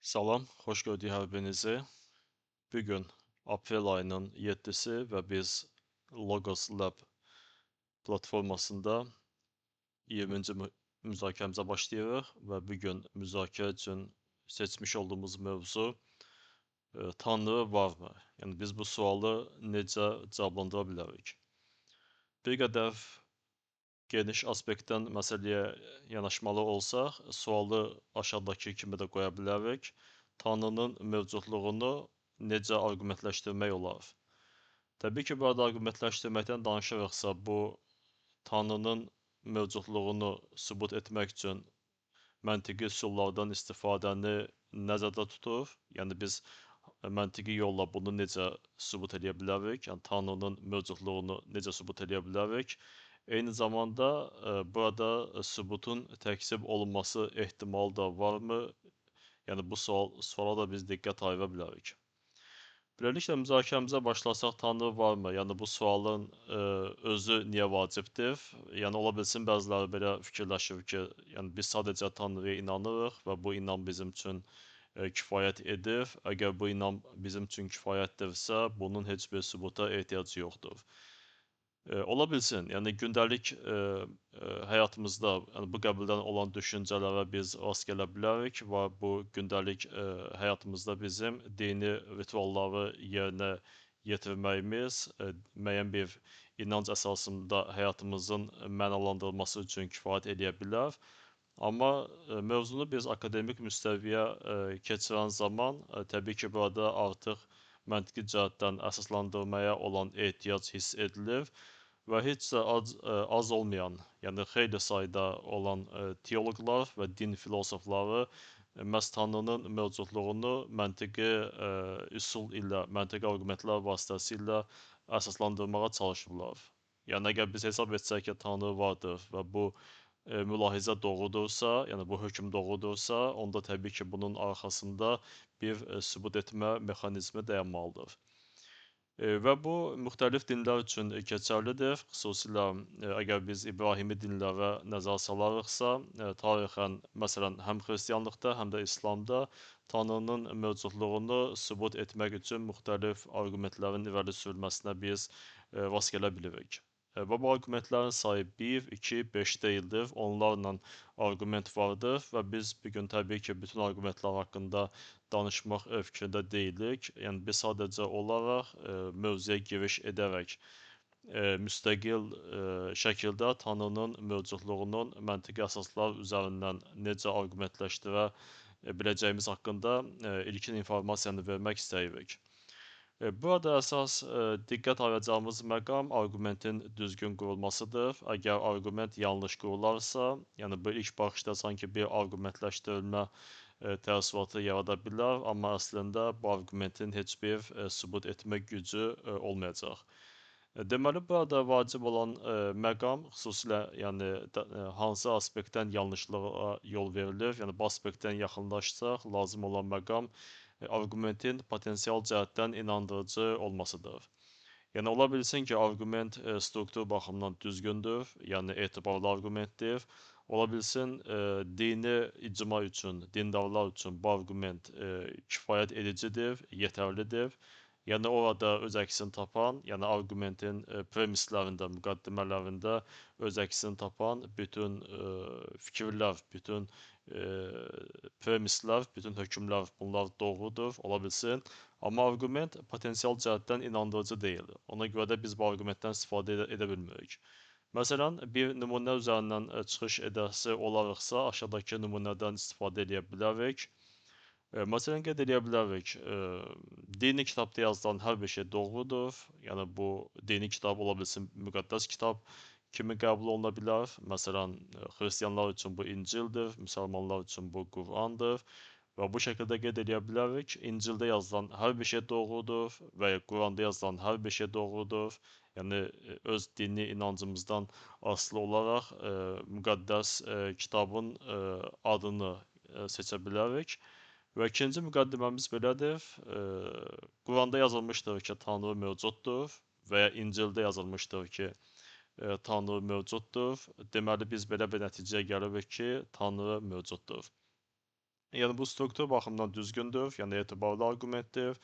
Salam, xoş gördük hər birinizi. Bugün aprel ayının 7-si və biz Logos Lab platformasında 20-ci müzakirəmizə başlayırıq və bugün müzakirə üçün seçmiş olduğumuz mövzu Tanrı varmı? Yəni biz bu sualı necə cavablandıra bilərik? Bir qədər geniş aspektdən məsələyə yanaşmalı olsaq, sualı aşağıdakı kimi də qoya bilərik. Tanrının mövcudluğunu necə arqumentləşdirmək olar? Təbii ki, burada arqumentləşdirməkdən danışırıqsa, bu Tanrının mövcudluğunu sübut etmək üçün məntiqi üsullardan istifadəni nəzərdə tutur. Yəni biz məntiqi yolla bunu necə sübut edə bilərik? Yəni Tanrının mövcudluğunu necə sübut edə bilərik? Eyni zamanda burada sübutun təkzib olunması ehtimalı da varmı? Yəni bu suala da biz diqqət ayıra bilərik. Beləliklə müzakirəmizə başlasaq, Tanrı varmı? Yəni bu sualın özü niyə vacibdir? Yəni ola bilsin bəziləri belə fikirləşir ki, yəni biz sadəcə Tanrıya inanırıq və bu inan bizim üçün kifayət edir. Əgər bu inan bizim üçün kifayətdirsə, bunun heç bir sübuta ehtiyac yoxdur. Ola bilsin, yəni gündəlik həyatımızda yəni bu qəbildən olan düşüncələrə biz rast gələ bilərik və bu gündəlik həyatımızda bizim dini ritualları yerinə yetirməyimiz müəyyən bir inanc əsasında həyatımızın mənalandırılması üçün kifayət edə bilər. Amma mövzunu biz akademik müstəviyə keçirən zaman təbii ki, burada artıq məntiqi cəhətdən əsaslandırmaya olan ehtiyac hiss edilir və heç də az olmayan, yəni xeyli sayda olan teoloqlar və din filosofları məhz Tanrının mövcudluğunu məntiqi üsul ilə, məntiqi arqumentlər vasitəsilə əsaslandırmağa çalışırlar. Yəni əgər biz hesab etsək ki, Tanrı vardır və bu mülahizə doğrudursa, yəni bu hökm doğrudursa, onda təbii ki, bunun arxasında bir sübut etmə mexanizmi dayanmalıdır. Və bu müxtəlif dinlər üçün keçərlidir. Xüsusilə əgər biz İbrahimi dinlərə nəzər salarıqsa, tarixən məsələn həm xristianlıqda, həm də İslamda Tanrının mövcudluğunu sübut etmək üçün müxtəlif arqumentlərin irəli sürülməsinə biz rast gələ bilirik. Və bu arqumentlərin sayı 1, 2, 5 deyildir. Onlarla arqument vardır və biz bugün təbii ki, bütün arqumentlər haqqında danışmaq fikrində deyilik. Yəni biz sadəcə olaraq mövzuya giriş edərək müstəqil şəkildə Tanrının mövcudluğunun məntiqi əsaslar üzərindən necə arqumentləşdirə biləcəyimiz haqqında ilkin informasiyanı vermək istəyirik. Burada əsas diqqət ayıracağımız məqam arqumentin düzgün qurulmasıdır. Əgər arqument yanlış qurularsa, yəni bu ilk baxışda sanki bir arqumentləşdirilmə təəssüratı yarada bilər, amma əslində bu arqumentin heç bir sübut etmə gücü olmayacaq. Deməli, burada vacib olan məqam xüsusilə yəni hansı aspektdən yanlışlığa yol verilir, yəni bu aspektdən yaxınlaşsaq, lazım olan məqam arqumentin potensial cəhətdən inandırıcı olmasıdır. Yəni ola bilsin ki, arqument struktur baxımından düzgündür, yəni etibarlı arqumentdir. Ola bilsin dini icma üçün, dindarlar üçün bu arqument kifayət edicidir, yetərlidir. Yəni orada öz əksini tapan, yəni arqumentin premislərində, müqəddimələrində öz əksini tapan bütün fikirlər, bütün premislər, bütün hökmlər bunlar doğrudur, ola bilsin. Amma arqument potensial cəhətdən inandırıcı deyil. Ona görə də biz bu arqumentdən istifadə edə bilmirik. Məsələn, bir nümunə üzərindən çıxış edəsi olarıqsa, aşağıdakı nümunədən istifadə edə bilərik. Məsələn, qeyd edə bilərik, dini kitabda yazılan hər bir şey doğrudur. Yəni bu dini kitab ola bilsin, müqəddəs kitab kimi qəbul oluna bilər. Məsələn, xristianlar üçün bu İncildir, müsəlmanlar üçün bu Qurandır və bu şəkildə qeyd edə bilərik. İncildə yazılan hər bir şey doğrudur və ya Quranda yazılan hər bir şey doğrudur. Yəni öz dini inancımızdan asılı olaraq müqəddəs kitabın adını seçə bilərik. Və ikinci müqəddiməmiz belədir. Quranda yazılmışdır ki, Tanrı mövcuddur və ya İncildə yazılmışdır ki, Tanrı mövcuddur. Deməli, biz belə bir nəticəyə gəlirik ki, Tanrı mövcuddur. Yəni bu struktur baxımından düzgündür, yəni etibarlı arqumentdir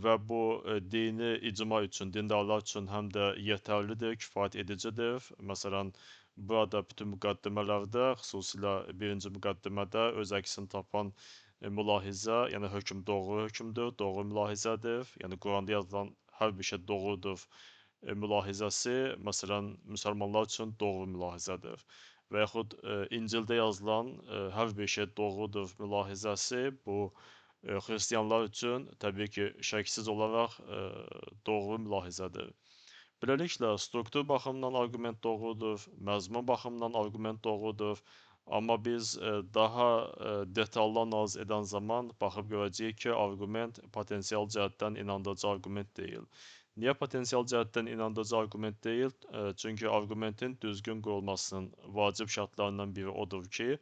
və bu dini icma üçün, dindarlar üçün həm də yetərlidir, kifayət edicidir. Məsələn, burada bütün müqəddimələrdə, xüsusilə birinci müqəddimədə öz əksini tapan mülahizə, yəni hökm doğru hökmdür, doğru mülahizədir. Yəni Quranda yazılan hər bir şey doğrudur mülahizəsi, məsələn, müsəlmanlar üçün doğru mülahizədir. Və yaxud İncildə yazılan hər bir şey doğrudur mülahizəsi, bu xristianlar üçün təbii ki, şəksiz olaraq doğru mülahizədir. Beləliklə, struktur baxımından arqument doğrudur, məzmun baxımından arqument doğrudur, amma biz daha detallı analiz edən zaman baxıb görəcəyik ki, arqument potensial cəhətdən inandırıcı arqument deyil. Niyə potensial cəhətdən inandırıcı arqument deyil? Çünki arqumentin düzgün qurulmasının vacib şərtlərindən biri odur ki,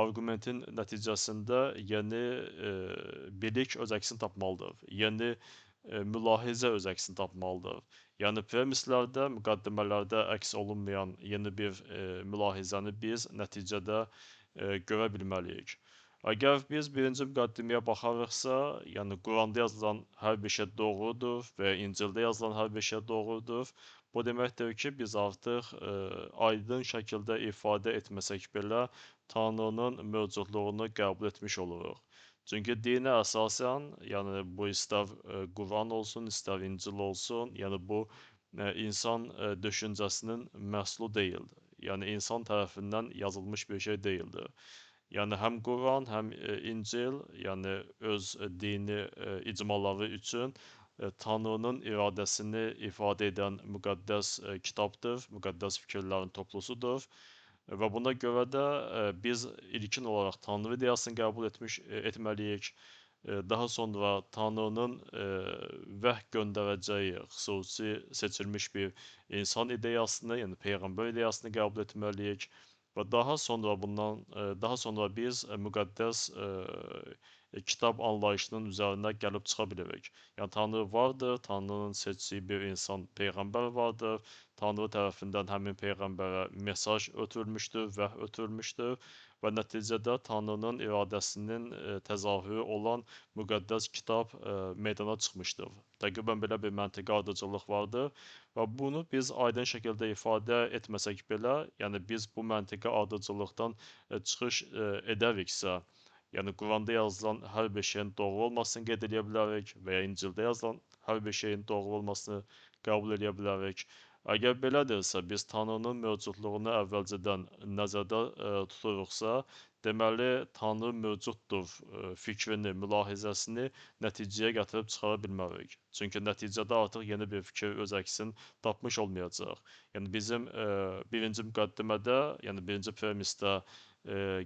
arqumentin nəticəsində yeni bilik öz əksini tapmalıdır. Yeni mülahizə öz əksini tapmalıdır. Yəni premislərdə, müqəddimələrdə əks olunmayan yeni bir mülahizəni biz nəticədə görə bilməliyik. Əgər biz birinci müqəddiməyə baxarıqsa, yəni Quranda yazılan hər bir şey doğrudur və İncildə yazılan hər bir şey doğrudur. Bu deməkdir ki, biz artıq aydın şəkildə ifadə etməsək belə Tanrının mövcudluğunu qəbul etmiş oluruq. Çünki dinə əsasən, yəni bu istər Quran olsun, istər İncil olsun, yəni bu insan düşüncəsinin məhsulu deyildir. Yəni insan tərəfindən yazılmış bir şey deyildir. Yəni həm Quran, həm İncil, yəni öz dini icmaları üçün Tanrının iradəsini ifadə edən müqəddəs kitabdır, müqəddəs fikirlərin toplusudur. Və buna görə də biz ilkin olaraq Tanrı ideyasını qəbul etməliyik. Daha sonra Tanrının vəhy göndərəcəyi xüsusi seçilmiş bir insan ideyasını, yəni peyğəmbər ideyasını qəbul etməliyik. Və daha sonra biz müqəddəs kitab anlayışının üzərinə gəlib çıxa bilirik. Yəni Tanrı vardır, Tanrının seçdiyi bir insan peyğəmbər vardır. Tanrı tərəfindən həmin peyğəmbərə mesaj ötürülmüşdür, vəhy ötürülmüşdür və nəticədə Tanrının iradəsinin təzahürü olan müqəddəs kitab meydana çıxmışdır. Təqribən belə bir məntiqi ardıcıllıq vardır və bunu biz aydın şəkildə ifadə etməsək belə, yəni biz bu məntiqi ardıcıllıqdan çıxış edəriksə, yəni Quranda yazılan hər bir şeyin doğru olmasını qeyd edə bilərik və ya İncildə yazılan hər bir şeyin doğru olmasını qəbul edə bilərik. Əgər belədirsə, biz Tanrının mövcudluğunu əvvəlcədən nəzərdə tuturuqsa, deməli Tanrı mövcuddur fikrini, mülahizəsini nəticəyə gətirib çıxara bilmərik. Çünki nəticədə artıq yeni bir fikir öz əksini tapmış olmayacaq. Yəni bizim birinci müqəddimədə, yəni birinci premisdə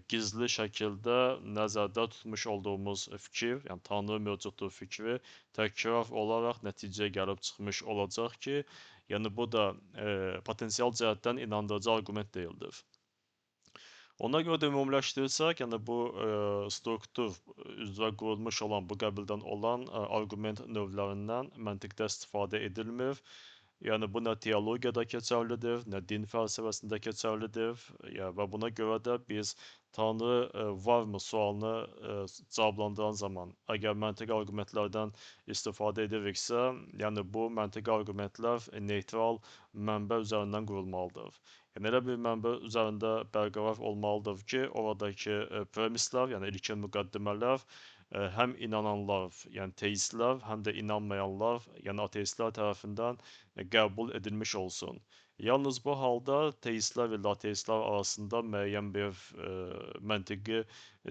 gizli şəkildə nəzərdə tutmuş olduğumuz fikir, yəni Tanrı mövcuddur fikri təkrar olaraq nəticəyə gəlib çıxmış olacaq ki, yəni bu da potensial cəhətdən inandırıcı arqument deyildir. Ona görə də ümumiləşdirsək, yəni bu struktur üzrə qurulmuş olan, bu qəbildən olan arqument növlərindən məntiqdə istifadə edilmir. Yəni bu nə teologiyada keçərlidir, nə din fəlsəfəsində keçərlidir və buna görə də biz Tanrı varmı sualını cavablandıran zaman əgər məntiqi arqumentlərdən istifadə ediriksə, yəni bu məntiqi arqumentlər neytral mənbə üzərindən qurulmalıdır. Yəni elə bir mənbə üzərində bərqərar olmalıdır ki, oradakı premislər, yəni ilkin müqəddimələr həm inananlar, yəni teistlər, həm də inanmayanlar, yəni ateistlər tərəfindən qəbul edilmiş olsun. Yalnız bu halda teistlər ilə ateistlər arasında müəyyən bir məntiqi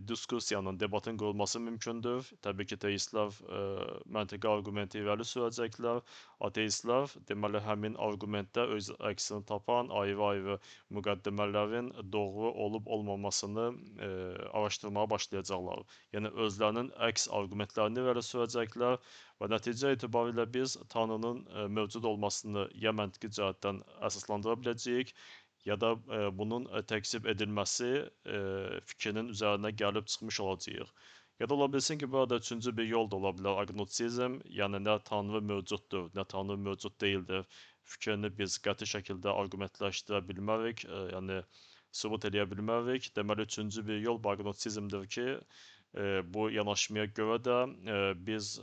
diskussiyanın, debatın qurulması mümkündür. Təbii ki, teistlər məntiqi arqumenti irəli sürəcəklər. Ateistlər deməli həmin arqumentdə öz əksini tapan ayrı-ayrı müqəddimələrin doğru olub-olmamasını araşdırmağa başlayacaqlar. Yəni özlərinin əks arqumentlərini irəli sürəcəklər və nəticə etibarilə biz Tanrının mövcud olmasını ya məntiqi cəhətdən əsaslandıra biləcəyik, ya da bunun təkzib edilməsi fikrinin üzərinə gəlib çıxmış olacağıq. Ya da ola bilsin ki, burada üçüncü bir yol da ola bilər, aqnotizm, yəni nə Tanrı mövcuddur, nə Tanrı mövcud deyildir fikrini biz qəti şəkildə arqumentləşdirə bilmərik. Yəni sübut eləyə bilmərik. Deməli, üçüncü bir yol baqnotizmdir ki, bu yanaşmaya görə də biz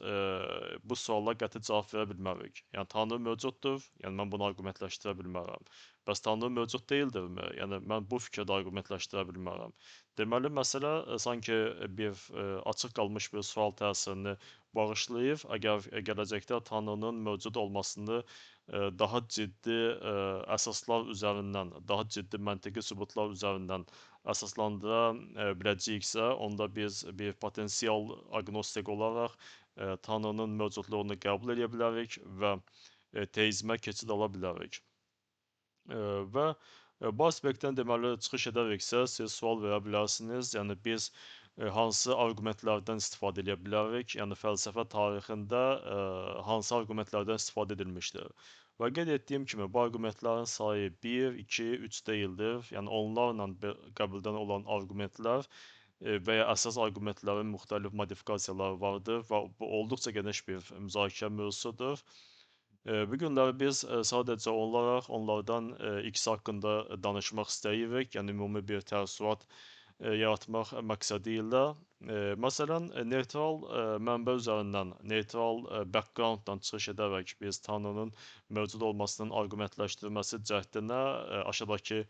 bu suala qəti cavab verə bilmərik. Yəni Tanrı mövcuddur, yəni mən bunu arqumentləşdirə bilmərəm. Bəs Tanrı mövcud deyildirmi? Yəni mən bu fikri arqumentləşdirə bilmərəm. Deməli, məsələ sanki bir açıq qalmış bir sual təsirini bağışlayır. Əgər gələcəkdə Tanrının mövcud olmasını daha ciddi əsaslar üzərindən, daha ciddi məntiqi sübutlar üzərindən əsaslandıra biləcəyiksə, onda biz bir potensial aqnostik olaraq Tanrının mövcudluğunu qəbul edə bilərik və teizmə keçid ala bilərik. Və bu aspektdən deməli çıxış edərəksə, siz sual verə bilərsiniz. Yəni biz hansı arqumentlərdən istifadə edə bilərik? Yəni fəlsəfə tarixində hansı arqumentlərdən istifadə edilmişdir? Və qeyd etdiyim kimi bu arqumentlərin sayı 1, 2, 3 deyildir. Yəni onlarla qəbuldən olan arqumentlər və ya əsas arqumentlərin müxtəlif modifikasiyaları vardır və bu olduqca geniş bir müzakirə mövzusudur. Bu günləri biz sadəcə onlardan ikisi haqqında danışmaq istəyirik, yəni ümumi bir təəssürat yaratmaq məqsədi ilə. Məsələn, neytral mənbə üzərindən, neytral backgrounddan çıxış edərək biz Tanrının mövcud olmasının arqumentləşdirilməsi cəhdinə aşağıdakı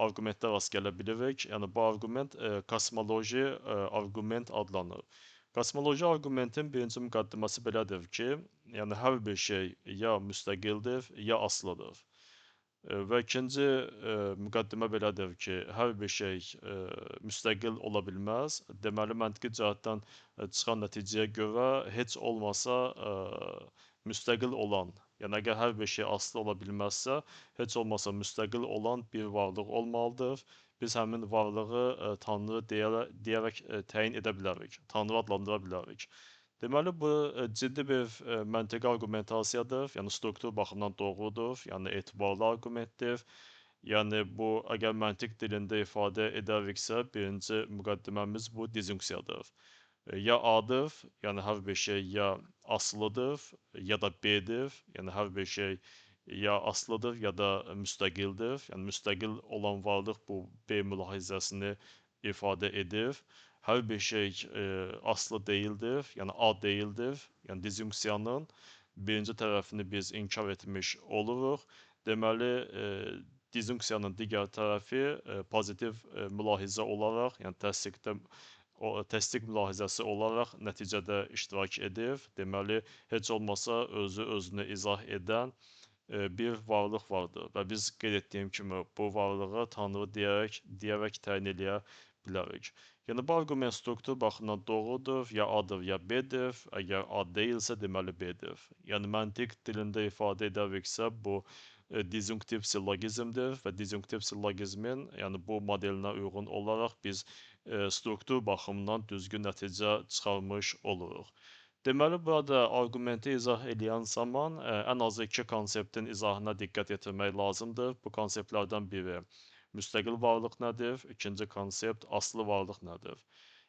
arqumentlər rast gələ bilirik. Yəni bu arqument kosmoloji arqument adlanır. Kosmoloji arqumentin birinci müqəddiməsi belədir ki, yəni hər bir şey ya müstəqildir, ya asılıdır. Və ikinci müqəddimə belədir ki, hər bir şey müstəqil ola bilməz. Deməli, məntiqi cəhətdən çıxan nəticəyə görə heç olmasa müstəqil olan, yəni əgər hər bir şey asılı ola bilməzsə, heç olmasa müstəqil olan bir varlıq olmalıdır. Biz həmin varlığı Tanrı deyərək təyin edə bilərik, Tanrı adlandıra bilərik. Deməli, bu ciddi bir məntiqi arqumentasiyadır, yəni struktur baxımından doğrudur, yəni etibarlı arqumentdir. Yəni bu, əgər məntiq dilində ifadə edəriksə, birinci müqəddiməmiz bu disjunksiyadır. Ya A-dır, yəni hər bir şey ya asılıdır, ya da B-dir, yəni hər bir şey ya asılıdır, ya da müstəqildir. Yəni müstəqil olan varlıq bu B mülahizəsini ifadə edir. Hər bir şey aslı deyildir, yəni A deyildir. Yəni disjunksiyanın birinci tərəfini biz inkar etmiş oluruq. Deməli, disjunksiyanın digər tərəfi pozitiv mülahizə olaraq, yəni təsdiq mülahizəsi olaraq nəticədə iştirak edir. Deməli, heç olmasa özünü izah edən bir varlıq vardır və biz qeyd etdiyim kimi bu varlığı Tanrı deyərək təyin eləyə bilərik. Yəni bu arqument struktur baxımından doğrudur, ya A-dır, ya B-dir. Əgər A deyilsə, deməli B-dir. Yəni məntiq dilində ifadə edəriksə, bu disjunktiv sillogizmdir və disjunktiv sillogizmin, yəni bu modelinə uyğun olaraq biz struktur baxımından düzgün nəticə çıxarmış oluruq. Deməli, burada arqumenti izah edən zaman ən azı iki konseptin izahına diqqət yetirmək lazımdır. Bu konseptlərdən biri müstəqil varlıq nədir? İkinci konsept aslı varlıq nədir?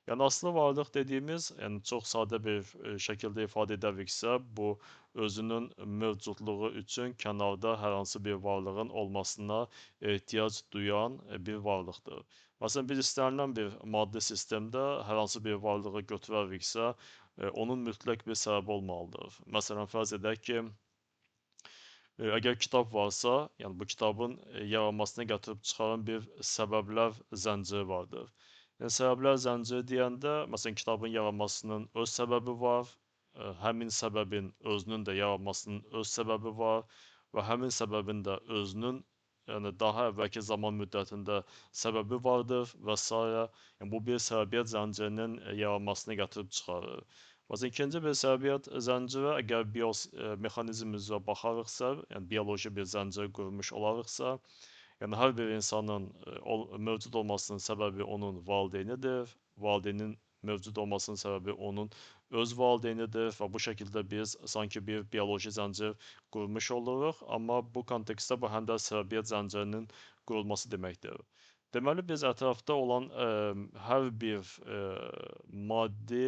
Yəni aslı varlıq dediyimiz, yəni çox sadə bir şəkildə ifadə edəriksə, bu özünün mövcudluğu üçün kənarda hər hansı bir varlığın olmasına ehtiyac duyan bir varlıqdır. Məsələn, biz istənilən bir maddi sistemdə hər hansı bir varlığı götürəriksə, onun mütləq bir səbəbi olmalıdır. Məsələn, fərz edək ki, əgər kitab varsa, yəni bu kitabın yaranmasına gətirib çıxaran bir səbəblər zənciri vardır. Yəni səbəblər zənciri deyəndə, məsələn, kitabın yaranmasının öz səbəbi var, həmin səbəbin özünün də yaranmasının öz səbəbi var və həmin səbəbin də özünün yəni daha əvvəlki zaman müddətində səbəbi vardır və s. Yəni bu bir səbəbiyyət zəncirinin yaranmasını gətirib çıxarır. Məsələn, ikinci bir səbəbiyyət zənciri əgər mexanizm üzrə baxarıqsa, yəni bioloji bir zəncir qurmuş olarıqsa, yəni hər bir insanın mövcud olmasının səbəbi onun valideynidir, valideynin mövcud olmasının səbəbi onun öz valideynidir və bu şəkildə biz sanki bir bioloji zəncir qurmuş oluruq, amma bu kontekstdə bu həm də səbəbiyyət zəncirinin qurulması deməkdir. Deməli, biz ətrafda olan hər bir maddi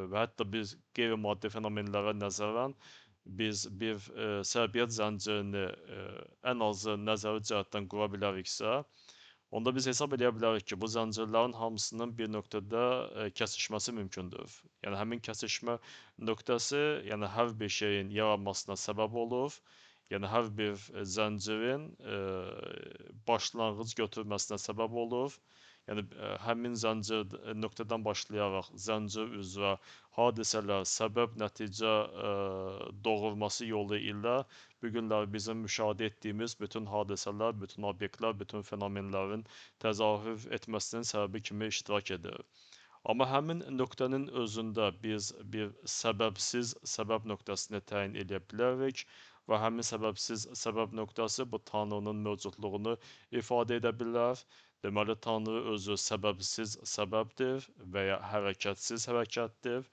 və hətta biz qeyri-maddi fenomenlərə nəzərən biz bir səbəbiyyət zəncirini ən azı nəzəri cəhətdən qura biləriksə, onda biz hesab edə bilərik ki, bu zəncirlərin hamısının bir nöqtədə kəsişməsi mümkündür. Yəni həmin kəsişmə nöqtəsi, yəni hər bir şeyin yaranmasına səbəb olur. Yəni hər bir zəncirin başlanğıc götürməsinə səbəb olur. Yəni həmin zəncir nöqtədən başlayaraq zəncir üzrə hadisələr səbəb nəticə doğurması yolu ilə bu günlər bizim müşahidə etdiyimiz bütün hadisələr, bütün obyektlər, bütün fenomenlərin təzahür etməsinin səbəbi kimi iştirak edir. Amma həmin nöqtənin özündə biz bir səbəbsiz səbəb nöqtəsini təyin edə bilərik və həmin səbəbsiz səbəb nöqtəsi bu Tanrının mövcudluğunu ifadə edə bilər. Deməli, Tanrı özü səbəbsiz səbəbdir və ya hərəkətsiz hərəkətdir.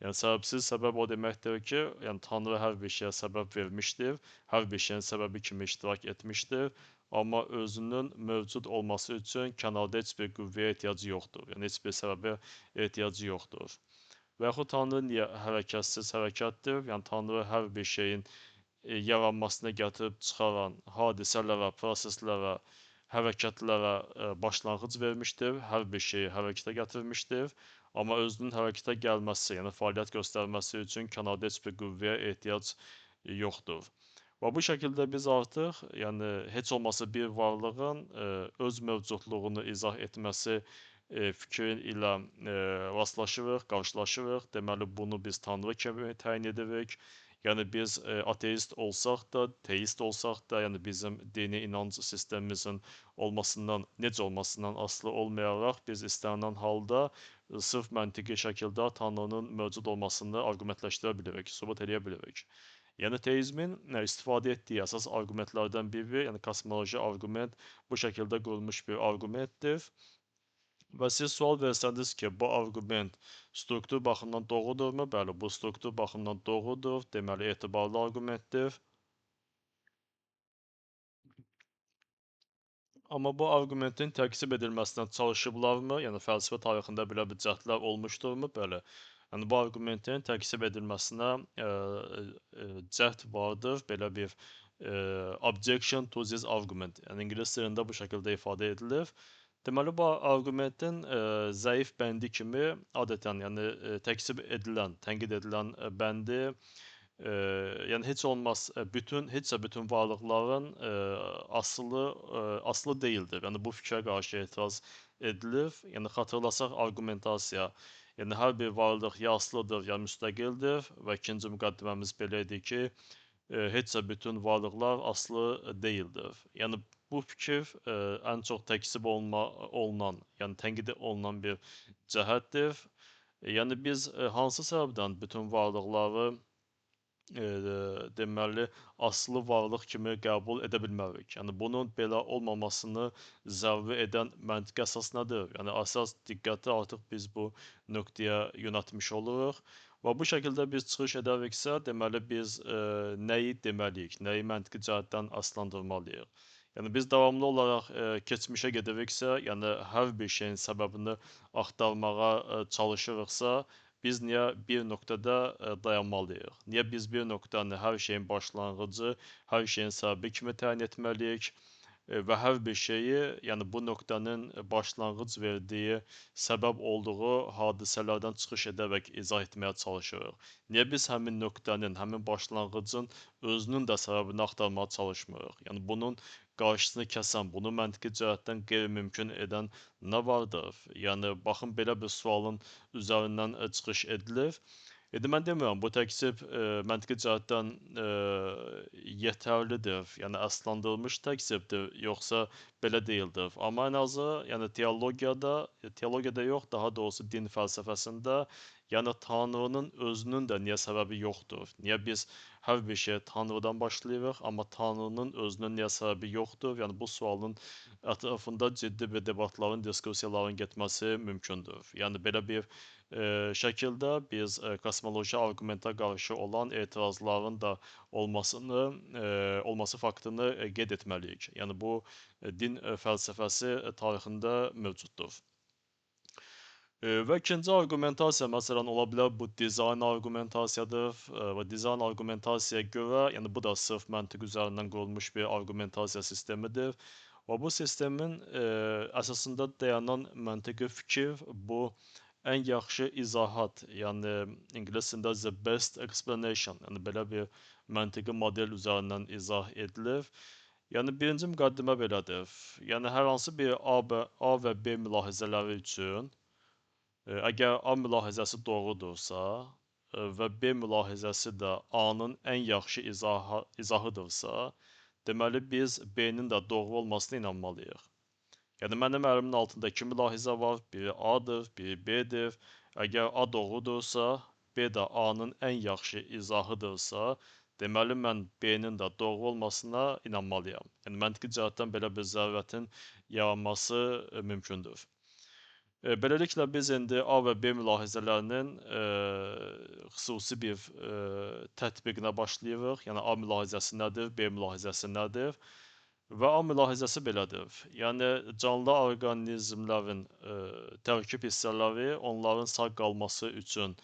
Yəni, səbəbsiz səbəb o deməkdir ki, yəni Tanrı hər bir şeyə səbəb vermişdir, hər bir şeyin səbəbi kimi iştirak etmişdir, amma özünün mövcud olması üçün kənarda heç bir qüvvəyə ehtiyacı yoxdur, yəni heç bir səbəbə ehtiyacı yoxdur. Və yaxud Tanrı niyə hərəkətsiz hərəkətdir? Yəni, Tanrı hər bir şeyin yaranmasına gətirib çıxaran hadisələrə, proseslərə, hərəkətlərə başlanğıc vermişdir, hər bir şeyi hərəkətə gətirmişdir. Amma özünün hərəkətə gəlməsi, yəni fəaliyyət göstərməsi üçün kənarda heç bir qüvvəyə ehtiyac yoxdur. Və bu şəkildə biz artıq, yəni heç olmasa bir varlığın öz mövcudluğunu izah etməsi fikri ilə rastlaşırıq, qarşılaşırıq. Deməli, bunu biz Tanrı kimi təyin edirik. Yəni biz ateist olsaq da, teist olsaq da, yəni bizim dini inanc sistemimizin necə olmasından asılı olmayaraq biz istənilən halda sırf məntiqi şəkildə Tanrının mövcud olmasını arqumentləşdirə bilirik, sübut edə bilirik. Yəni teizmin istifadə etdiyi əsas arqumentlərdən biri, yəni kosmoloji arqument bu şəkildə qurulmuş bir arqumentdir. Və siz sual versəniz ki, bu arqument struktur baxımından doğrudurmu? Bəli, bu struktur baxımından doğrudur. Deməli, etibarlı arqumentdir. Amma bu arqumentin təkzib edilməsinə çalışıblarmı? Yəni, fəlsəfə tarixində belə bir cəhdlər olmuşdurmu? Bəli. Yəni, bu arqumentin təkzib edilməsinə cəhd vardır. Belə bir objection to this argument. Yəni, ingilis dilində bu şəkildə ifadə edilir. Deməli, bu arqumentin zəif bəndi kimi adətən, yəni təkzib edilən, tənqid edilən bəndi, yəni heç olmaz bütün varlıqların asılı deyildir. Yəni bu fikrə qarşı etiraz edilir. Yəni xatırlasaq arqumentasiya, yəni hər bir varlıq ya asılıdır, ya müstəqildir və ikinci müqəddiməmiz belə idi ki, heç bütün varlıqlar asılı deyildir. Yəni bu fikir ən çox təkzib olunan, yəni tənqid olunan bir cəhətdir. Yəni biz hansı səbəbdən bütün varlıqları deməli asılı varlıq kimi qəbul edə bilmərik? Yəni bunun belə olmamasını zəruri edən məntiqi əsas nədir? Yəni əsas diqqəti artıq biz bu nöqtəyə yönəltmiş oluruq. Və bu şəkildə biz çıxış edəriksə, deməli biz nəyi deməliyik, nəyi məntiqi cəhətdən əsaslandırmalıyıq? Yəni biz davamlı olaraq keçmişə gediriksə, yəni hər bir şeyin səbəbini axtarmağa çalışırıqsa, biz niyə bir nöqtədə dayanmalıyıq? Niyə biz bir nöqtəni hər şeyin başlanğıcı, hər şeyin səbəbi kimi təyin etməliyik? Və hər bir şeyi, yəni bu nöqtənin başlanğıc verdiyi, səbəb olduğu hadisələrdən çıxış edərək izah etməyə çalışırıq. Niyə biz həmin nöqtənin, həmin başlanğıcın özünün də səbəbini axtarmağa çalışmırıq? Yəni bunun qarşısını kəsən, bunu məntiqi cəhətdən qeyri-mümkün edən nə vardır? Yəni baxın belə bir sualın üzərindən çıxış edilir. Mən demirəm bu təkzib məntiqi cəhətdən yetərlidir, yəni əsaslandırılmış təkzibdir, yoxsa belə deyildir. Amma ən azı, yəni teologiyada yox, daha doğrusu din fəlsəfəsində, yəni Tanrının özünün də niyə səbəbi yoxdur? Niyə biz hər bir şeyə Tanrıdan başlayırıq, amma Tanrının özünün niyə səbəbi yoxdur? Yəni bu sualın ətrafında ciddi bir debatların, diskussiyaların getməsi mümkündür. Yəni belə bir şəkildə biz kosmoloji arqumenta qarşı olan etirazların da olması faktını qeyd etməliyik. Yəni bu din fəlsəfəsi tarixində mövcuddur. Və ikinci arqumentasiya məsələn ola bilər bu dizayn arqumentasiyadır və dizayn arqumentasiyaya görə, yəni bu da sırf məntiq üzərindən qurulmuş bir arqumentasiya sistemidir. Və bu sistemin əsasında dayanan məntiqi fikir bu ən yaxşı izahat, yəni ingilis dilində the best explanation, yəni belə bir məntiqi model üzərindən izah edilir. Yəni birinci müqəddimə belədir. Yəni hər hansı bir A və B mülahizələri üçün əgər A mülahizəsi doğrudursa və B mülahizəsi də A-nın ən yaxşı izahıdırsa, deməli biz B-nin də doğru olmasına inanmalıyıq. Yəni mənim əlimin altında iki mülahizə var. Biri A-dır, biri B-dir. Əgər A doğrudursa, B də A-nın ən yaxşı izahıdırsa, deməli mən B-nin də doğru olmasına inanmalıyam. Yəni məntiqi cəhətdən belə bir zərurətin yaranması mümkündür. Beləliklə biz indi A və B mülahizələrinin xüsusi bir tətbiqinə başlayırıq. Yəni A mülahizəsi nədir, B mülahizəsi nədir? Və A mülahizəsi belədir. Yəni canlı orqanizmlərin tərkib hissələri onların sağ qalması üçün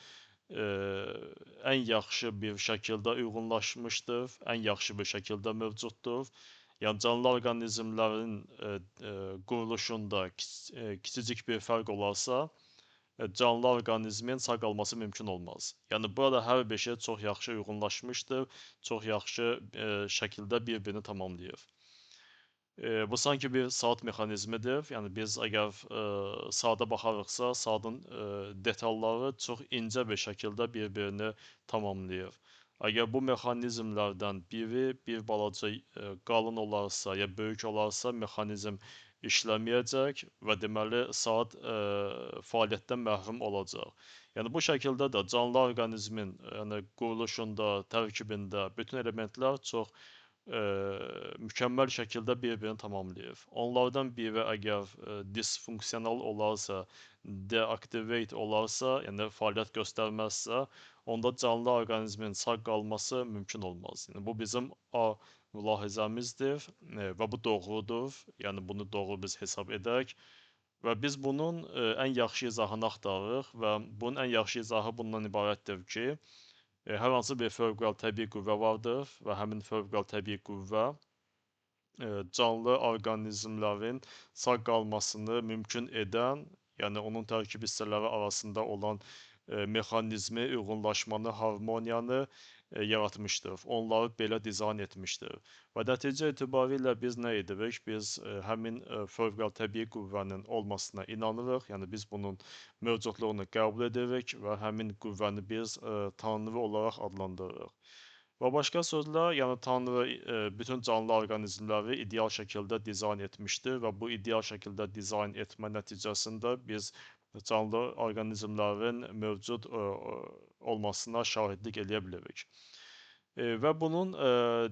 ən yaxşı bir şəkildə uyğunlaşmışdır, ən yaxşı bir şəkildə mövcuddur. Yəni canlı orqanizmlərin quruluşunda kiçicik bir fərq olarsa, canlı orqanizmin sağ qalması mümkün olmaz. Yəni burada hər bir şey çox yaxşı uyğunlaşmışdır, çox yaxşı şəkildə bir-birini tamamlayır. Bu sanki bir saat mexanizmidir. Yəni biz əgər saata baxarıqsa, saatın detalları çox incə bir şəkildə bir-birini tamamlayır. Əgər bu mexanizmlərdən biri bir balaca qalın olarsa, ya böyük olarsa, mexanizm işləməyəcək və deməli saat fəaliyyətdən məhrum olacaq. Yəni bu şəkildə də canlı orqanizmin yəni quruluşunda, tərkibində bütün elementlər çox mükəmməl şəkildə bir-birini tamamlayır. Onlardan biri əgər disfunksional olarsa, deaktivate olarsa, yəni fəaliyyət göstərməzsə, onda canlı orqanizmin sağ qalması mümkün olmaz. Yəni bu bizim A mülahizəmizdir və bu doğrudur. Yəni bunu doğru biz hesab edək və biz bunun ən yaxşı izahını axtarırıq və bunun ən yaxşı izahı bundan ibarətdir ki, hər hansı bir fövqəladə təbii qüvvə vardır və həmin fövqəladə təbii qüvvə canlı orqanizmlərin sağ qalmasını mümkün edən, yəni onun tərkib hissələri arasında olan mexanizmi, uyğunlaşmanı, harmoniyanı yaratmışdır. Onları belə dizayn etmişdir. Və nəticə etibarilə biz nə edirik? Biz həmin fövqəladə təbii qüvvənin olmasına inanırıq. Yəni biz bunun mövcudluğunu qəbul edirik və həmin qüvvəni biz Tanrı olaraq adlandırırıq. Və başqa sözlə, yəni Tanrı bütün canlı orqanizmləri ideal şəkildə dizayn etmişdir və bu ideal şəkildə dizayn etmə nəticəsində biz canlı orqanizmlərin mövcud olmasına şahidlik eləyə bilirik. Və bunun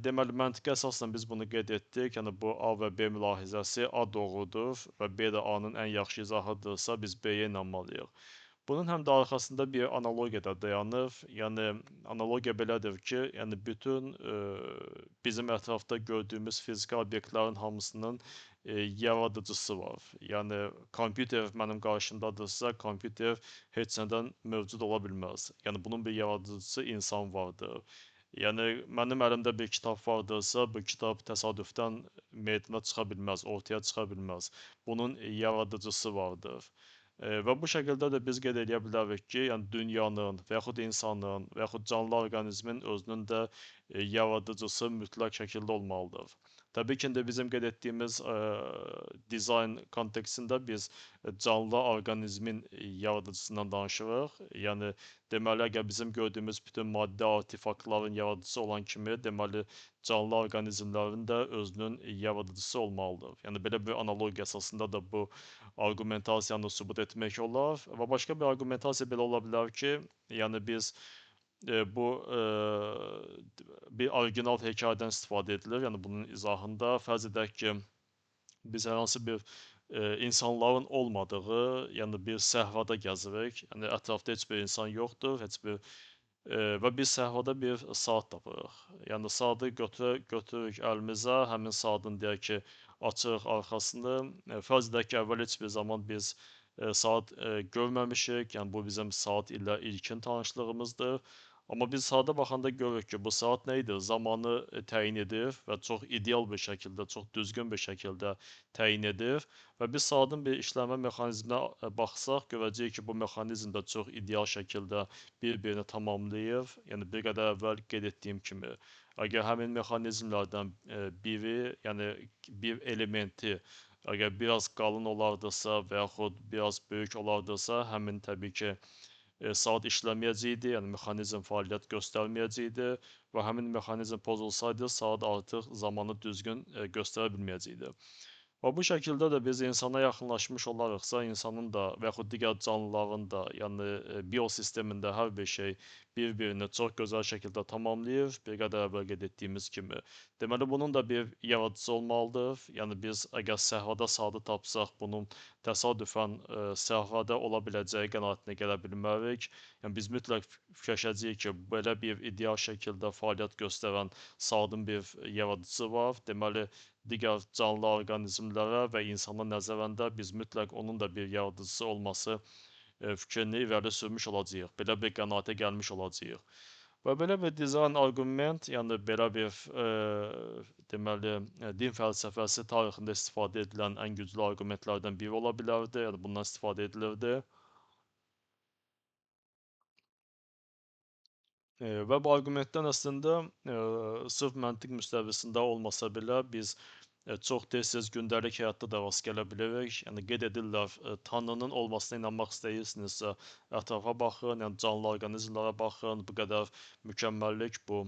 deməli məntiqi əsasla biz bunu qeyd etdik. Yəni bu A və B mülahizəsi A doğrudur və B də A-nın ən yaxşı izahıdırsa biz B-yə inanmalıyıq. Bunun həm də arxasında bir analogiya da dayanır. Yəni analogiya belədir ki, yəni bütün bizim ətrafda gördüyümüz fiziki obyektlərin hamısının yaradıcısı var. Yəni kompüter mənim qarşımdadırsa, kompüter heç nədən mövcud ola bilməz. Yəni bunun bir yaradıcısı insan vardır. Yəni mənim əlimdə bir kitab vardırsa, bu kitab təsadüfdən meydana çıxa bilməz, ortaya çıxa bilməz. Bunun yaradıcısı vardır. Və bu şəkildə də biz qeyd edə bilərik ki, yəni dünyanın və yaxud insanın və yaxud canlı orqanizmin özünün də yaradıcısı mütləq şəkildə olmalıdır. Təbii ki, indi bizim qeyd etdiyimiz dizayn kontekstində biz canlı orqanizmin yaradıcısından danışırıq. Yəni deməli, əgər bizim gördüyümüz bütün maddi artefaktların yaradıcısı olan kimi, deməli canlı orqanizmlərin də özünün yaradıcısı olmalıdır. Yəni belə bir analogiya əsasında da bu arqumentasiyanı sübut etmək olar və başqa bir arqumentasiya belə ola bilər ki, yəni biz bu bir orijinal hekayədən istifadə edilir. Yəni bunun izahında fərz edək ki, biz hər hansı bir insanların olmadığı, yəni bir səhrada gəzirik. Yəni ətrafda heç bir insan yoxdur, heç bir və biz səhrada bir saat tapırıq. Yəni saatı götürürük əlimizə, həmin saatın deyək ki, açırıq arxasını. Fərz edək ki, əvvəl heç bir zaman biz saat görməmişik. Yəni bu bizim saat ilə ilkin tanışlığımızdır. Amma biz saata baxanda görürük ki, bu saat nə idi? Zamanı təyin edir və çox ideal bir şəkildə, çox düzgün bir şəkildə təyin edir və biz saatın bir işləmə mexanizminə baxsaq, görəcəyik ki, bu mexanizm də çox ideal şəkildə bir-birini tamamlayır. Yəni bir qədər əvvəl qeyd etdiyim kimi, əgər həmin mexanizmlərdən biri, yəni bir elementi əgər biraz qalın olardısa və yaxud biraz böyük olardısa, həmin təbii ki, saat işləməyəcəkdi, yəni mexanizm fəaliyyət göstərməyəcəkdi və həmin mexanizm pozulsaydı, saat artıq zamanı düzgün göstərə bilməyəcəkdi. Və bu şəkildə də biz insana yaxınlaşmış olarıqsa, insanın da və yaxud digər canlıların da, yəni biosistemində hər bir şey bir-birini çox gözəl şəkildə tamamlayır, bir qədər əvvəl qeyd etdiyimiz kimi. Deməli, bunun da bir yaradıcısı olmalıdır. Yəni biz əgər səhrada saatı tapsaq, bunun təsadüfən səhrada ola biləcəyi qənaətinə gələ bilmərik. Yəni biz mütləq fikirləşəcəyik ki, belə bir ideal şəkildə fəaliyyət göstərən saatın bir yaradıcısı var. Deməli, digər canlı orqanizmlərə və insana nəzərəndə biz mütləq onun da bir yaradıcısı olması fikrini irəli sürmüş olacağıq. Belə bir qənaətə gəlmiş olacağıq. Və belə bir dizayn arqument, yəni belə bir deməli din fəlsəfəsi tarixində istifadə edilən ən güclü arqumentlərdən biri ola bilərdi. Yəni bundan istifadə edilirdi. Və bu arqumentdən əslində sırf məntiq müstəvisində olmasa belə biz çox tez-tez gündəlik həyatda da rast gələ bilirik. Yəni qeyd edirlər, Tanrının olmasına inanmaq istəyirsinizsə, ətrafa baxın, yəni canlı orqanizmlərə baxın. Bu qədər mükəmməllik bu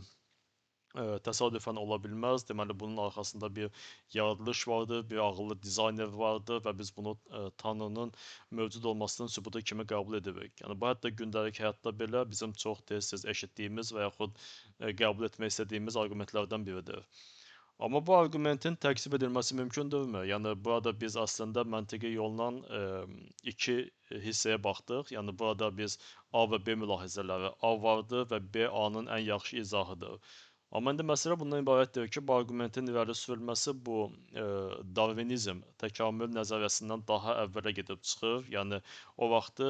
təsadüfən ola bilməz. Deməli, bunun arxasında bir yaradılış vardır, bir ağıllı dizayner vardır və biz bunu Tanrının mövcud olmasının sübutu kimi qəbul edirik. Yəni bu hətta gündəlik həyatda belə bizim çox tez-tez eşitdiyimiz və yaxud qəbul etmək istədiyimiz arqumentlərdən biridir. Amma bu arqumentin təkzib edilməsi mümkündürmü? Yəni burada biz əslində məntiqi yolla iki hissəyə baxdıq. Yəni burada biz A və B mülahizələri, A vardır və B A-nın ən yaxşı izahıdır. Amma indi məsələ bundan ibarətdir ki, bu arqumentin irəli sürülməsi bu Darvinizm, təkamül nəzəriyyəsindən daha əvvələ gedib çıxır. Yəni o vaxtı,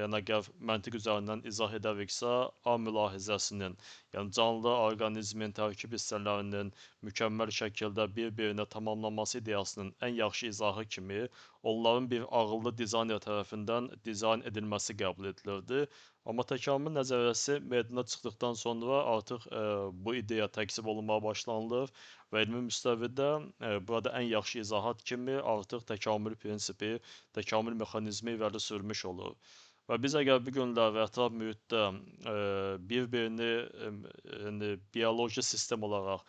yəni əgər məntiq üzərindən izah edəriksə, A mülahizəsinin, yəni canlı orqanizmin tərkib hissələrinin mükəmməl şəkildə bir-birini tamamlaması ideyasının ən yaxşı izahı kimi onların bir ağıllı dizayner tərəfindən dizayn edilməsi qəbul edilirdi. Amma təkamül nəzəriyyəsi meydana çıxdıqdan sonra artıq bu ideya təkzib olunmağa başlanılır və elmi müstəvidə burada ən yaxşı izahat kimi artıq təkamül prinsipi, təkamül mexanizmi irəli sürülmüş olur. Və biz əgər bu günlər ətraf mühitdə bir-birini yəni bioloji sistem olaraq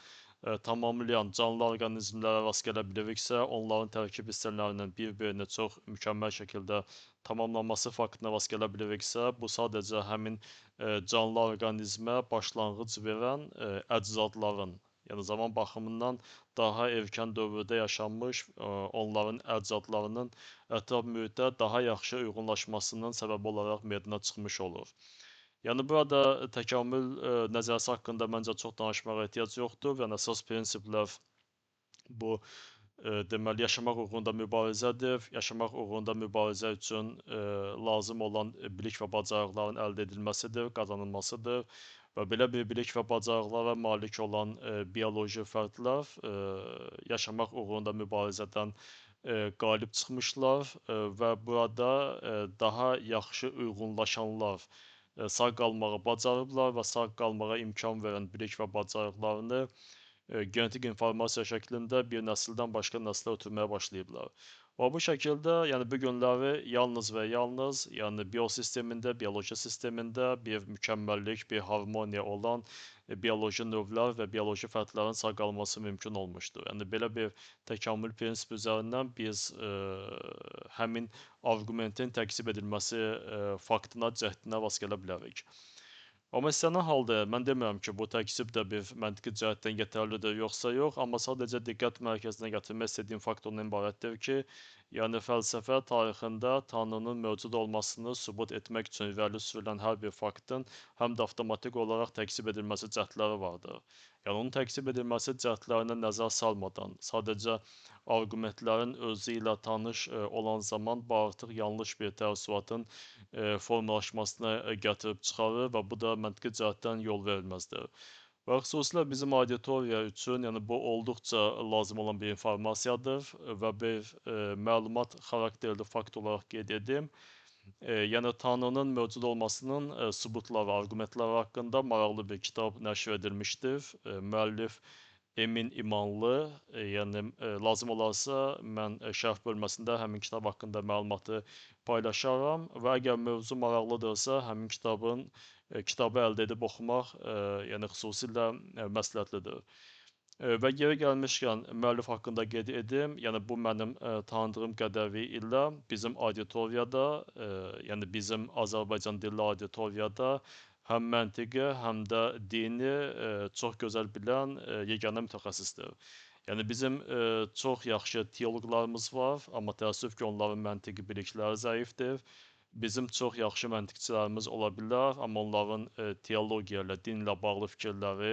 tamamlayan canlı orqanizmlərə rast gələ biliriksə, onların tərkib hissələrinin bir-birini çox mükəmməl şəkildə tamamlanması faktinə rast gələ biliriksə, bu sadəcə həmin canlı orqanizmə başlanğıc verən əcdadların, yəni zaman baxımından daha erkən dövrdə yaşanmış onların əcdadlarının ətraf mühitə daha yaxşı uyğunlaşmasının səbəbi olaraq meydana çıxmış olur. Yəni burada təkamül nəzəriyyəsi haqqında məncə çox danışmağa ehtiyac yoxdur. Yəni əsas prinsiplər bu deməli yaşamaq uğrunda mübarizədir. Yaşamaq uğrunda mübarizə üçün lazım olan bilik və bacarıqların əldə edilməsidir, qazanılmasıdır. Və belə bir bilik və bacarıqlara malik olan bioloji fərdlər yaşamaq uğrunda mübarizədən qalib çıxmışlar və burada daha yaxşı uyğunlaşanlar sağ qalmağı bacarıblar və sağ qalmağa imkan verən bilik və bacarıqlarını genetik informasiya şəklində bir nəsildən başqa nəslə ötürməyə başlayıblar. Və bu şəkildə, yəni bu günləri yalnız və yalnız, yəni biosistemində, bioloji sistemində bir mükəmməllik, bir harmoniya olan bioloji növlər və bioloji fərdlərin sağ qalması mümkün olmuşdur. Yəni belə bir təkamül prinsipi üzərindən biz həmin arqumentin təkzib edilməsi faktinə, cəhdinə rast gələ bilərik. Amma istənilən halda mən demirəm ki, bu təkzib də bir məntiqi cəhətdən yetərlidir yoxsa yox, amma sadəcə diqqət mərkəzinə gətirmək istədiyim fakt ondan ibarətdir ki, Yəni fəlsəfə tarixində Tanrının mövcud olmasını sübut etmək üçün irəli sürülən hər bir faktın həm də avtomatik olaraq təkzib edilməsi cəhdləri vardır. Yəni onun təkzib edilməsi cəhdlərinə nəzər salmadan, sadəcə arqumentlərin özü ilə tanış olan zaman bu artıq yanlış bir təəssüratın formalaşmasına gətirib çıxarır və bu da məntiqi cəhətdən yol verilməzdir. Və xüsusilə bizim auditoriya üçün, yəni bu olduqca lazım olan bir informasiyadır və bir məlumat xarakterli fakt olaraq qeyd edim. Yəni Tanrının mövcud olmasının sübutları, arqumentləri haqqında maraqlı bir kitab nəşr edilmişdir. Müəllif Emin İmanlı, yəni lazım olarsa mən şərh bölməsində həmin kitab haqqında məlumatı paylaşaram və əgər mövzu maraqlıdırsa, həmin kitabı əldə edib oxumaq, yəni xüsusilə məsləhətlidir. Və yeri gəlmişkən müəllif haqqında qeyd edim, yəni bu mənim tanıdığım qədəri ilə bizim auditoriyada, yəni bizim Azərbaycan dilli auditoriyada həm məntiqi, həm də dini çox gözəl bilən yeganə mütəxəssisdir. Yəni bizim çox yaxşı teoloqlarımız var, amma təəssüf ki, onların məntiqi bilikləri zəifdir. Bizim çox yaxşı məntiqçilərimiz ola bilər, amma onların teologiya ilə, dinlə bağlı fikirləri,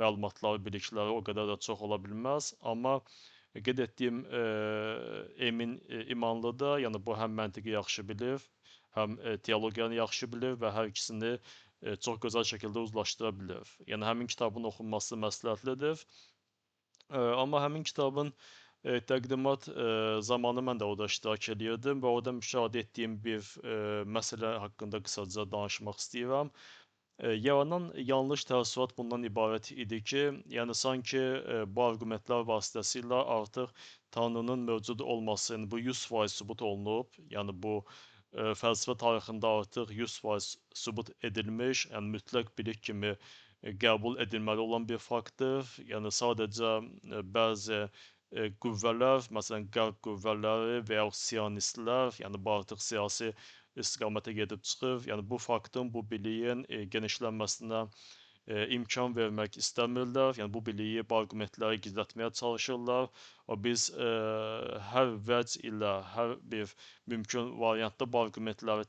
məlumatları, bilikləri o qədər də çox ola bilməz. Amma qeyd etdiyim Emin İmanlı da, yəni bu həm məntiqi yaxşı bilir, həm teologiyanı yaxşı bilir və hər ikisini çox gözəl şəkildə uzlaşdıra bilir. Yəni həmin kitabın oxunması məsləhətlidir. Amma həmin kitabın təqdimat zamanı mən də orada iştirak eləyirdim və orada müşahidə etdiyim bir məsələ haqqında qısaca danışmaq istəyirəm. Yaranan yanlış təəssürat bundan ibarət idi ki, yəni sanki bu arqumentlər vasitəsilə artıq Tanrının mövcud olması, yəni bu 100% sübut olunub, yəni bu fəlsəfə tarixində artıq 100% sübut edilmiş, yəni mütləq bilik kimi qəbul edilməli olan bir faktdır. Yəni sadəcə bəzi qüvvələr, məsələn qərb qüvvələri və yaxud sionistlər, yəni bu artıq siyasi istiqamətə gedib çıxır. Yəni bu faktın, bu biliyin genişlənməsinə imkan vermək istəmirlər. Yəni bu biliyi, bu arqumentləri gizlətməyə çalışırlar. O biz hər vəcc ilə, hər bir mümkün variantda bu arqumentləri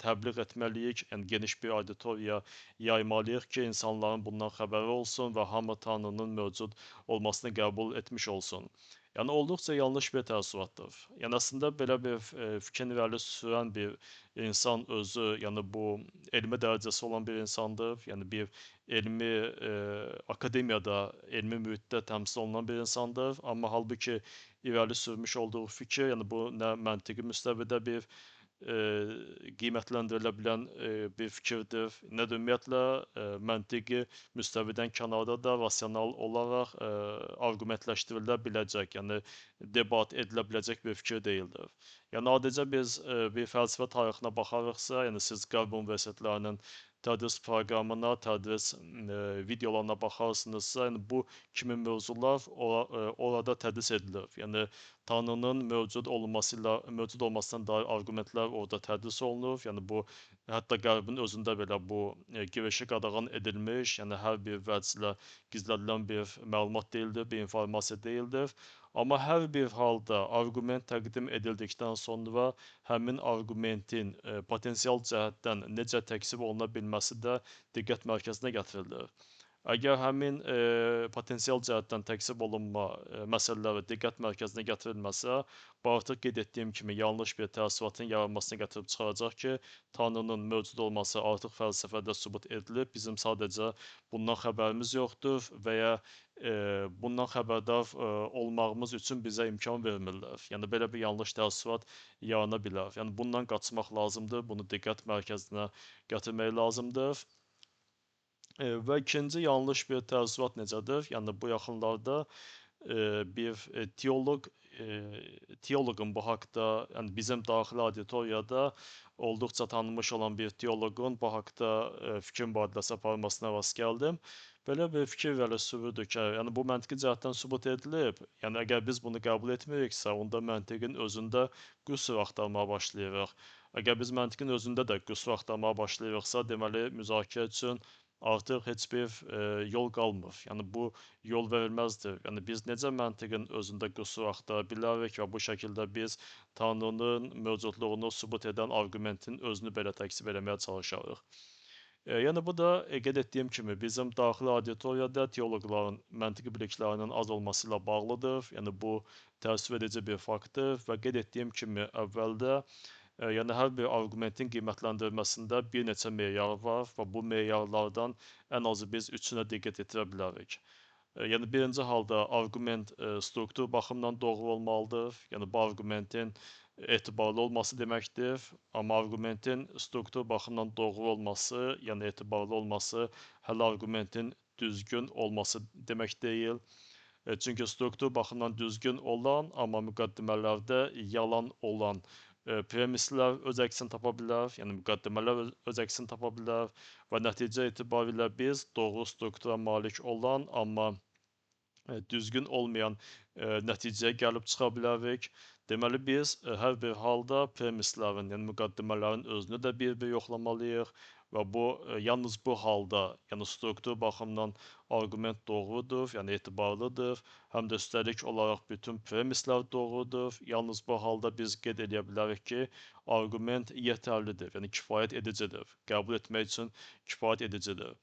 təbliğ etməliyik. Yəni geniş bir auditoriya yaymalıyıq ki, insanların bundan xəbəri olsun və hamı Tanrının mövcud olmasını qəbul etmiş olsun. Yəni olduqca yanlış bir təəssüratdır. Yəni əslində belə bir fikrin irəli sürən bir insan özü, yəni bu elmi dərəcəsi olan bir insandır. Yəni bir elmi akademiyada, elmi mühitdə təmsil olunan bir insandır. Amma halbuki irəli sürmüş olduğu fikir, yəni bu nə məntiqi müstəvidə bir qiymətləndirilə bilən bir fikirdir, nə də ümumiyyətlə məntiqi müstəvidən kənarda da rasional olaraq arqumentləşdirilə biləcək, yəni debat edilə biləcək bir fikir deyildir. Yəni adicə biz bir fəlsəfə tarixinə baxarıqsa, yəni siz Qərb universitetlərinin tədris proqramına, tədris videolarına baxarsınızsa, yəni bu kimi mövzular orada tədris edilir. Yəni Tanrının mövcud olmasına dair arqumentlər orada tədris olunur. Yəni bu hətta Qərbin özündə belə bu girişi qadağan edilmiş, yəni hər bir vəclə gizlədilən bir məlumat deyildir, bir informasiya deyildir. Amma hər bir halda arqument təqdim edildikdən sonra həmin arqumentin potensial cəhətdən necə təkzib oluna bilməsi də diqqət mərkəzinə gətirilir. Əgər həmin potensial cəhətdən təkzib olunma məsələləri diqqət mərkəzinə gətirilməsə, bu artıq qeyd etdiyim kimi yanlış bir təəssüratın yaranmasına gətirib çıxaracaq ki, Tanrının mövcud olması artıq fəlsəfədə sübut edilib, bizim sadəcə bundan xəbərimiz yoxdur və ya bundan xəbərdar olmağımız üçün bizə imkan vermirlər. Yəni belə bir yanlış təəssürat yarana bilər. Yəni bundan qaçmaq lazımdır, bunu diqqət mərkəzinə gətirmək lazımdır. Və ikinci yanlış bir təəssürat necədir? Yəni bu yaxınlarda bir teoloqun bu haqda, yəni bizim daxili auditoriyada olduqca tanınmış olan bir teoloqun bu haqda fikir mübadiləsi aparmasına rast gəldim. Belə bir fikir irəli sürürdü ki, yəni bu məntiqi cəhətdən sübut edilib. Yəni əgər biz bunu qəbul etmiriksə, onda məntiqin özündə qüsur axtarmağa başlayırıq. Əgər biz məntiqin özündə də qüsur axtarmağa başlayırıqsa, deməli müzakirə üçün artıq heç bir yol qalmır. Yəni bu yol verilməzdir. Yəni biz necə məntiqin özündə qüsur axtara bilərik və bu şəkildə biz Tanrının mövcudluğunu sübut edən arqumentin özünü belə təkzib eləməyə çalışarıq. Yəni bu da qeyd etdiyim kimi bizim daxili auditoriyada teoloqların məntiqi biliklərinin az olması ilə bağlıdır. Yəni bu təəssüf edici bir faktdır və qeyd etdiyim kimi əvvəldə yəni hər bir arqumentin qiymətləndirilməsində bir neçə meyar var və bu meyarlardan ən azı biz üçünə diqqət yetirə bilərik. Yəni birinci halda arqument struktur baxımından doğru olmalıdır. Yəni bu arqumentin etibarlı olması deməkdir. Amma arqumentin struktur baxımından doğru olması, yəni etibarlı olması hələ arqumentin düzgün olması demək deyil. Çünki struktur baxımından düzgün olan, amma müqəddimələrdə yalan olan premislər öz əksini tapa bilər, yəni müqəddimələr öz əksini tapa bilər və nəticə etibarilə biz doğru struktura malik olan, amma düzgün olmayan nəticəyə gəlib çıxa bilərik. Deməli biz hər bir halda premislərin, yəni müqəddimələrin özünü də bir-bir yoxlamalıyıq və bu yalnız bu halda, yəni struktur baxımından arqument doğrudur, yəni etibarlıdır, həm də üstəlik olaraq bütün premislər doğrudur. Yalnız bu halda biz qeyd edə bilərik ki, arqument yetərlidir, yəni kifayət edicidir, qəbul etmək üçün kifayət edicidir.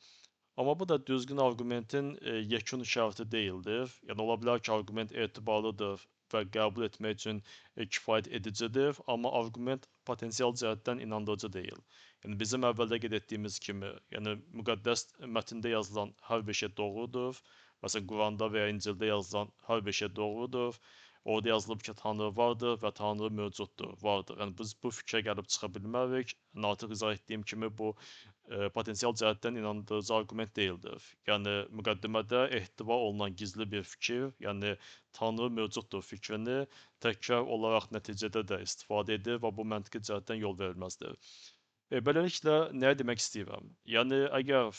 Amma bu da düzgün arqumentin yekun şərti deyildir. Yəni ola bilər ki, arqument etibarlıdır və qəbul etmək üçün kifayət edicidir, amma arqument potensial cəhətdən inandırıcı deyil. Yəni bizim əvvəldə qeyd etdiyimiz kimi, yəni müqəddəs mətndə yazılan hər bir şey doğrudur. Məsələn, Quranda və ya İncildə yazılan hər bir şey doğrudur. Orada yazılıb ki, Tanrı vardır və Tanrı mövcuddur, vardır. Yəni biz bu fikrə gəlib çıxa bilmərik. Artıq izah etdiyim kimi bu potensial cəhətdən inandırıcı arqument deyildir. Yəni müqəddimədə ehtiva olunan gizli bir fikir, yəni Tanrı mövcuddur fikrini təkrar olaraq nəticədə də istifadə edir və bu məntiqi cəhətdən yol verilməzdir. Beləliklə nəyə demək istəyirəm? Yəni əgər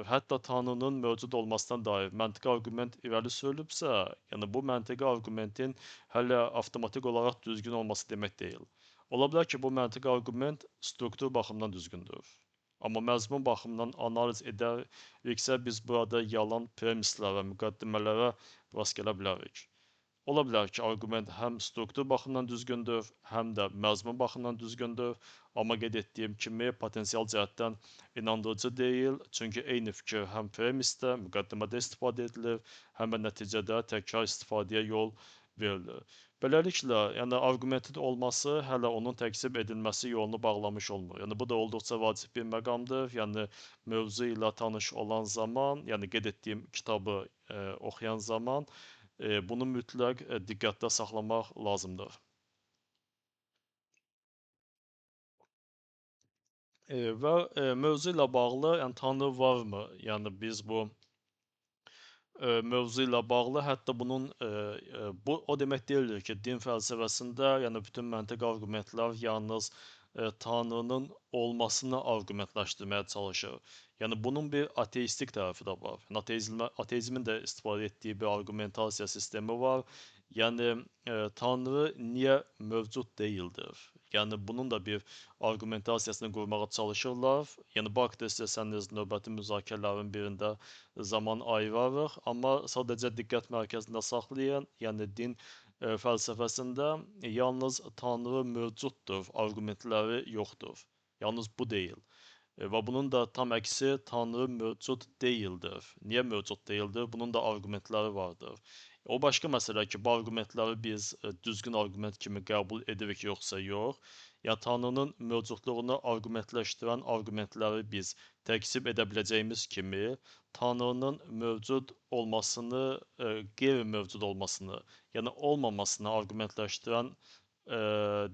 hətta Tanrının mövcud olmasına dair məntiqi arqument irəli sürülübsə, yəni bu məntiqi arqumentin hələ avtomatik olaraq düzgün olması demək deyil. Ola bilər ki, bu məntiqi arqument struktur baxımından düzgündür. Amma məzmun baxımından analiz edəriksə, biz burada yalan premislərə, müqəddimələrə rast gələ bilərik. Ola bilər ki, arqument həm struktur baxımından düzgündür, həm də məzmun baxımından düzgündür, amma qeyd etdiyim kimi potensial cəhətdən inandırıcı deyil, çünki eyni fikir həm premisdə, müqəddimədə istifadə edilir, həm də nəticədə təkrar istifadəyə yol verilir. Beləliklə, yəni arqumentin olması hələ onun təkzib edilməsi yolunu bağlamış olmur. Yəni bu da olduqca vacib bir məqamdır. Yəni mövzu ilə tanış olan zaman, yəni qeyd etdiyim kitabı oxuyan zaman bunu mütləq diqqətdə saxlamaq lazımdır. Və mövzu ilə bağlı, yəni Tanrı varmı? Yəni biz bu mövzu ilə bağlı hətta bunun bu o demək deyildir ki, din fəlsəfəsində, yəni bütün məntiq arqumentlər yalnız Tanrının olmasını arqumentləşdirməyə çalışır. Yəni bunun bir ateistik tərəfi də var. Yəni ateizmin də istifadə etdiyi bir arqumentasiya sistemi var. Yəni Tanrı niyə mövcud deyildir? Yəni bunun da bir arqumentasiyasını qurmağa çalışırlar. Yəni bu haqda istəsəniz növbəti müzakirələrin birində zaman ayırarıq, amma sadəcə diqqət mərkəzində saxlayın, yəni din fəlsəfəsində yalnız Tanrı mövcuddur arqumentləri yoxdur. Yalnız bu deyil. Və bunun da tam əksi Tanrı mövcud deyildir. Niyə mövcud deyildir? Bunun da arqumentləri vardır. O başqa məsələ ki, bu arqumentləri biz düzgün arqument kimi qəbul edirik yoxsa yox. Ya Tanrının mövcudluğunu arqumentləşdirən arqumentləri biz təkzib edə biləcəyimiz kimi, Tanrının mövcud olmasını, qeyri-mövcud olmasını, yəni olmamasını arqumentləşdirən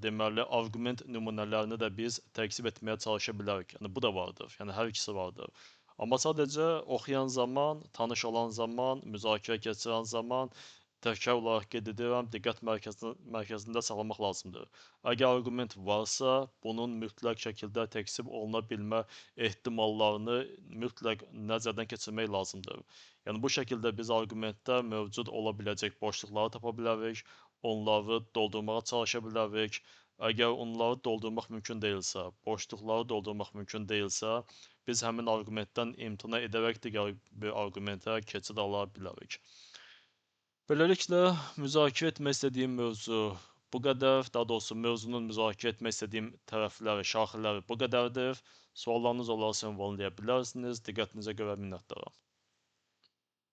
deməli arqument nümunələrini də biz təkzib etməyə çalışa bilərik. Yəni bu da vardır. Yəni hər ikisi vardır. Amma sadəcə oxuyan zaman, tanış olan zaman, müzakirə keçirən zaman təkrar olaraq qeyd edirəm, diqqət mərkəzində saxlamaq lazımdır. Əgər arqument varsa, bunun mütləq şəkildə təkzib oluna bilmə ehtimallarını mütləq nəzərdən keçirmək lazımdır. Yəni bu şəkildə biz arqumentdə mövcud ola biləcək boşluqları tapa bilərik, onları doldurmağa çalışa bilərik. Əgər onları doldurmaq mümkün deyilsə, boşluqları doldurmaq mümkün deyilsə, biz həmin arqumentdən imtina edərək digər bir arqumentə keçid ala bilərik. Beləliklə, müzakirə etmək istədiyim mövzu bu qədər. Daha doğrusu mövzunun müzakirə etmək istədiyim tərəfləri, şaxələri bu qədərdir. Suallarınız olarsa ünvanlaya bilərsiniz. Diqqətinizə görə minnətdaram.